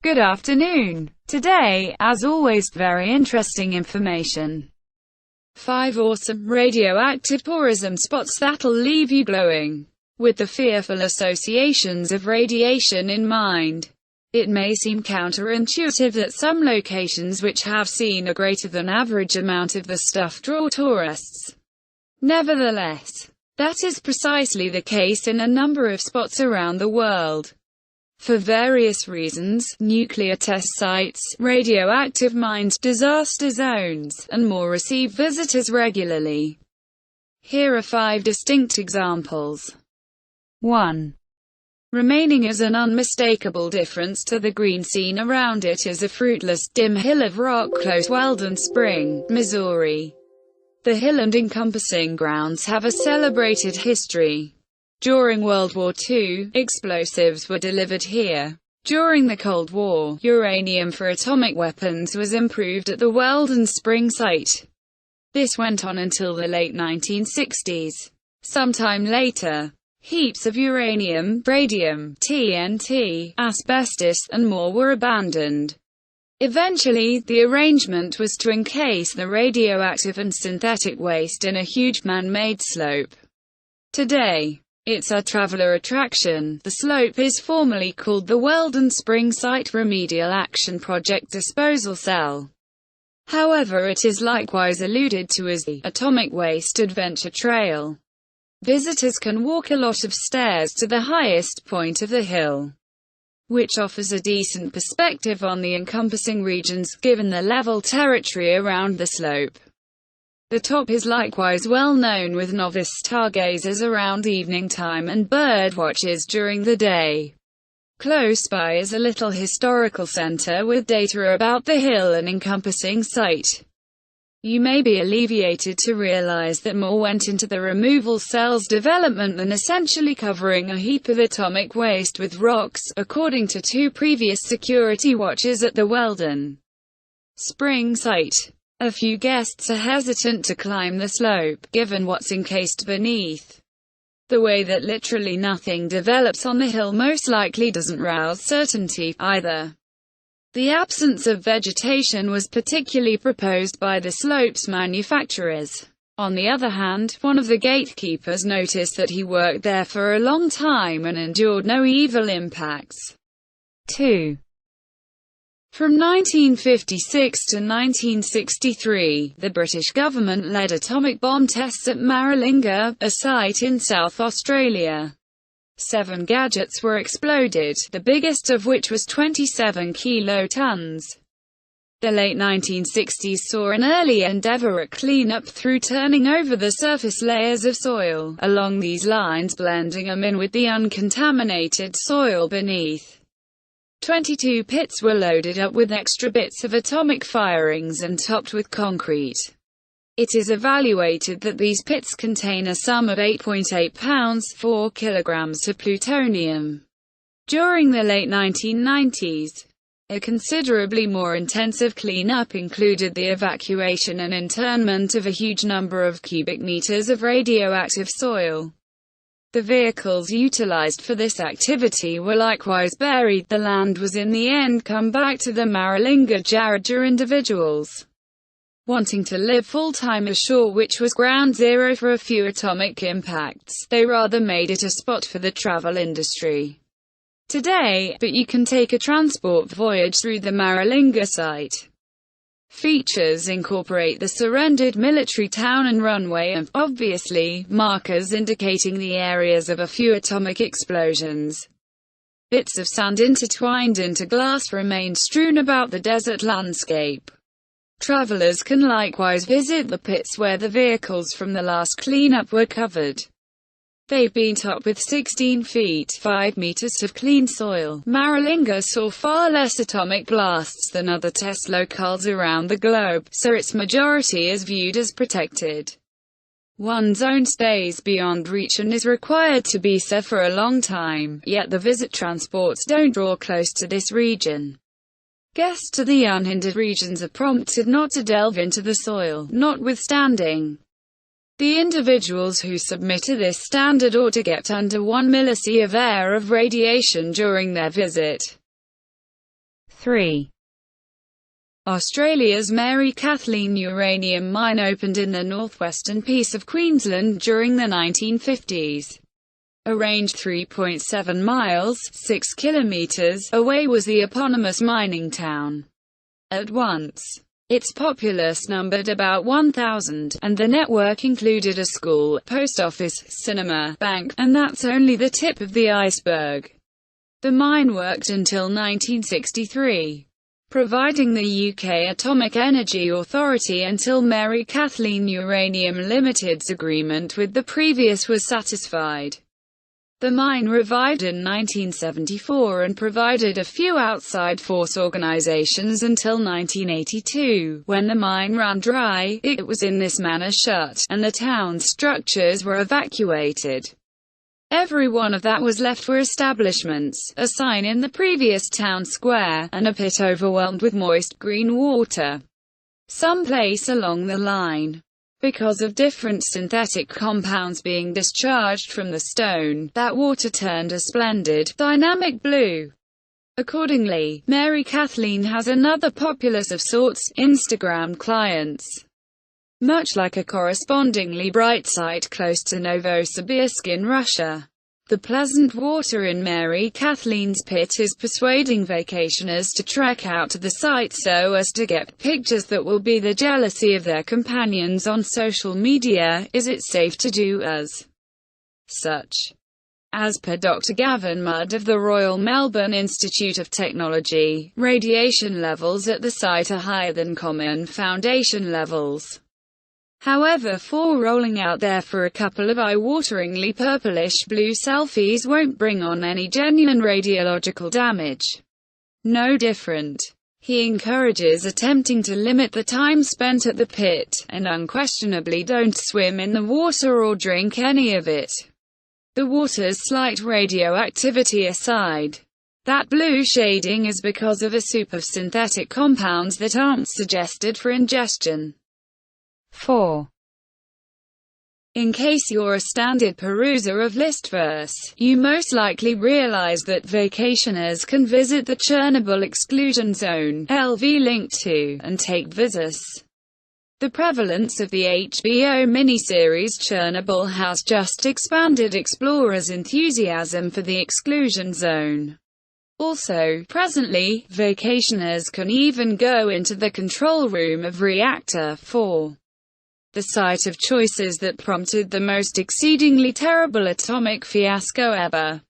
Good afternoon. Today, as always, very interesting information. 5 awesome radioactive tourism spots that'll leave you glowing. With the fearful associations of radiation in mind, it may seem counterintuitive that some locations which have seen a greater than average amount of the stuff draw tourists. Nevertheless, that is precisely the case in a number of spots around the world. For various reasons, nuclear test sites, radioactive mines, disaster zones, and more receive visitors regularly. Here are 5 distinct examples. 1. Remaining as an unmistakable difference to the green scene around it is a fruitless, dim hill of rock close to Weldon Spring, Missouri. The hill and encompassing grounds have a celebrated history. During World War II, explosives were delivered here. During the Cold War, uranium for atomic weapons was improved at the Weldon Spring site. This went on until the late 1960s. Sometime later, heaps of uranium, radium, TNT, asbestos, and more were abandoned. Eventually, the arrangement was to encase the radioactive and synthetic waste in a huge man-made slope. Today, it's a traveler attraction. The slope is formally called the Weldon Spring Site Remedial Action Project Disposal Cell. However, it is likewise alluded to as the Atomic Waste Adventure Trail. Visitors can walk a lot of stairs to the highest point of the hill, which offers a decent perspective on the encompassing regions, given the level territory around the slope. The top is likewise well known with novice stargazers around evening time and bird watchers during the day. Close by is a little historical center with data about the hill and encompassing site. You may be alleviated to realize that more went into the removal cell's development than essentially covering a heap of atomic waste with rocks, according to 2 previous security watchers at the Weldon Spring site. A few guests are hesitant to climb the slope, given what's encased beneath. The way that literally nothing develops on the hill most likely doesn't rouse certainty, either. The absence of vegetation was particularly proposed by the slope's manufacturers. On the other hand, one of the gatekeepers noticed that he worked there for a long time and endured no evil impacts. 2. From 1956 to 1963, the British government led atomic bomb tests at Maralinga, a site in South Australia. 7 gadgets were exploded, the biggest of which was 27 kilotons. The late 1960s saw an early endeavour at cleanup through turning over the surface layers of soil, along these lines blending them in with the uncontaminated soil beneath. 22 pits were loaded up with extra bits of atomic firings and topped with concrete. It is evaluated that these pits contain a sum of 8.8 pounds, 4 kilograms of plutonium. During the late 1990s, a considerably more intensive cleanup included the evacuation and internment of a huge number of cubic meters of radioactive soil. The vehicles utilized for this activity were likewise buried. The land was in the end come back to the Maralinga Jarrah individuals wanting to live full-time ashore, which was ground zero for a few atomic impacts. They rather made it a spot for the travel industry today, but you can take a transport voyage through the Maralinga site. Features incorporate the surrendered military town and runway and, obviously, markers indicating the areas of a few atomic explosions. Bits of sand intertwined into glass remain strewn about the desert landscape. Travelers can likewise visit the pits where the vehicles from the last cleanup were covered. They've been topped with 16 feet, 5 meters of clean soil. Maralinga saw far less atomic blasts than other test locales around the globe, so its majority is viewed as protected. One zone stays beyond reach and is required to be safe for a long time, yet the visit transports don't draw close to this region. Guests to the unhindered regions are prompted not to delve into the soil, notwithstanding the individuals who submit to this standard ought to get under 1 millisievert of radiation during their visit. 3. Australia's Mary Kathleen uranium mine opened in the northwestern piece of Queensland during the 1950s. Arranged 3.7 miles (6 kilometers) away was the eponymous mining town. At once, its populace numbered about 1,000, and the network included a school, post office, cinema, bank, and that's only the tip of the iceberg. The mine worked until 1963. Providing the UK Atomic Energy Authority until Mary Kathleen Uranium Limited's agreement with the previous was satisfied. The mine revived in 1974 and provided a few outside force organizations until 1982, when the mine ran dry. It was in this manner shut, and the town's structures were evacuated. Every one of that was left were establishments, a sign in the previous town square, and a pit overwhelmed with moist, green water. Someplace along the line, because of different synthetic compounds being discharged from the stone, that water turned a splendid, dynamic blue. Accordingly, Mary Kathleen has another populace of sorts, Instagram clients. Much like a correspondingly bright site close to Novosibirsk in Russia. The pleasant water in Mary Kathleen's pit is persuading vacationers to trek out to the site so as to get pictures that will be the jealousy of their companions on social media. Is it safe to do as such? As per Dr. Gavin Mudd of the Royal Melbourne Institute of Technology, radiation levels at the site are higher than common foundation levels. However, for rolling out there for a couple of eye-wateringly purplish-blue selfies won't bring on any genuine radiological damage. No different. He encourages attempting to limit the time spent at the pit, and unquestionably don't swim in the water or drink any of it. The water's slight radioactivity aside, that blue shading is because of a soup of synthetic compounds that aren't suggested for ingestion. 4. In case you're a standard peruser of listverse, you most likely realize that vacationers can visit the Chernobyl exclusion zone, LV linked to, and take visits. The prevalence of the HBO miniseries Chernobyl has just expanded explorers' enthusiasm for the exclusion zone. Also, presently, vacationers can even go into the control room of Reactor 4. The site of choices that prompted the most exceedingly terrible atomic fiasco ever.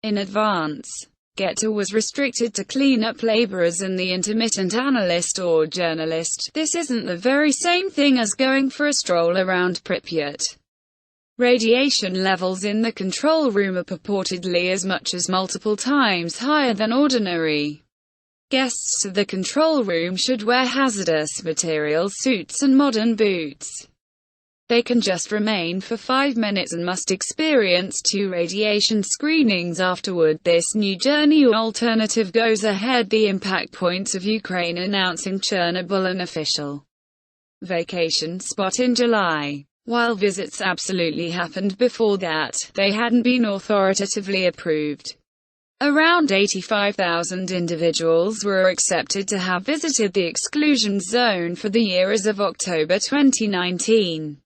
In advance, Getter was restricted to cleanup laborers and the intermittent analyst or journalist. This isn't the very same thing as going for a stroll around Pripyat. Radiation levels in the control room are purportedly as much as multiple times higher than ordinary. Guests to the control room should wear hazardous material suits and modern boots. They can just remain for 5 minutes and must experience 2 radiation screenings afterward. This new journey alternative goes ahead the impact points of Ukraine announcing Chernobyl an official vacation spot in July. While visits absolutely happened before that, they hadn't been authoritatively approved. Around 85,000 individuals were accepted to have visited the exclusion zone for the year as of October 2019.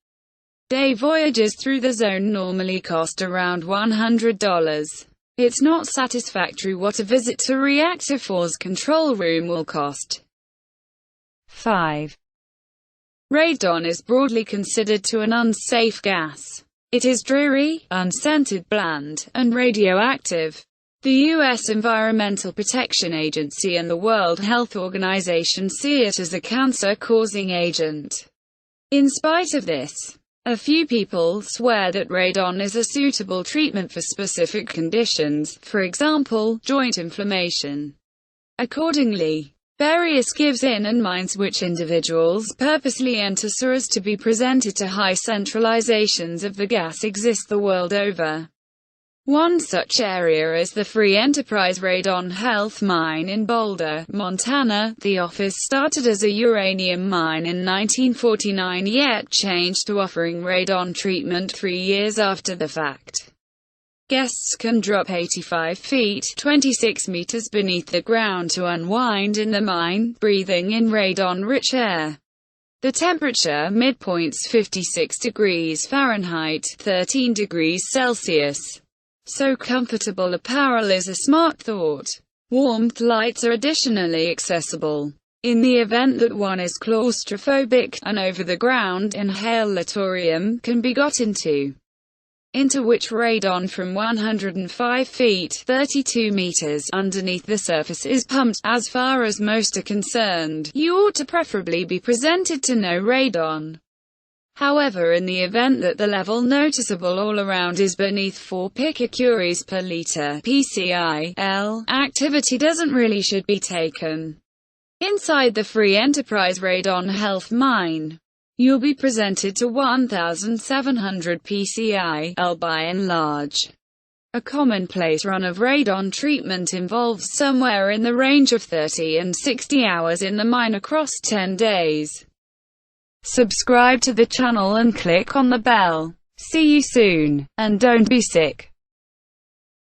Day voyages through the zone normally cost around $100. It's not satisfactory what a visit to Reactor 4's control room will cost. 5. Radon is broadly considered to an unsafe gas. It is dreary, unscented, bland, and radioactive. The U.S. Environmental Protection Agency and the World Health Organization see it as a cancer-causing agent. In spite of this, a few people swear that radon is a suitable treatment for specific conditions, for example, joint inflammation. Accordingly, various gives in and mines which individuals purposely enter so as to be presented to high centralizations of the gas exist the world over. One such area is the Free Enterprise Radon Health Mine in Boulder, Montana. The office started as a uranium mine in 1949 yet changed to offering radon treatment 3 years after the fact. Guests can drop 85 feet, 26 meters beneath the ground to unwind in the mine, breathing in radon-rich air. The temperature midpoint's 56 degrees Fahrenheit, 13 degrees Celsius. So comfortable apparel is a smart thought. Warmth lights are additionally accessible. In the event that one is claustrophobic, an over-the-ground inhalatorium can be got into which radon from 105 feet 32 meters underneath the surface is pumped. As far as most are concerned, you ought to preferably be presented to no radon. However, in the event that the level noticeable all around is beneath 4 picocuries per liter (PCI)L, activity doesn't really should be taken. Inside the Free Enterprise Radon Health Mine, you'll be presented to 1,700 PCI/L by and large. A commonplace run of radon treatment involves somewhere in the range of 30 and 60 hours in the mine across 10 days. Subscribe to the channel and click on the bell. See you soon, and don't be sick.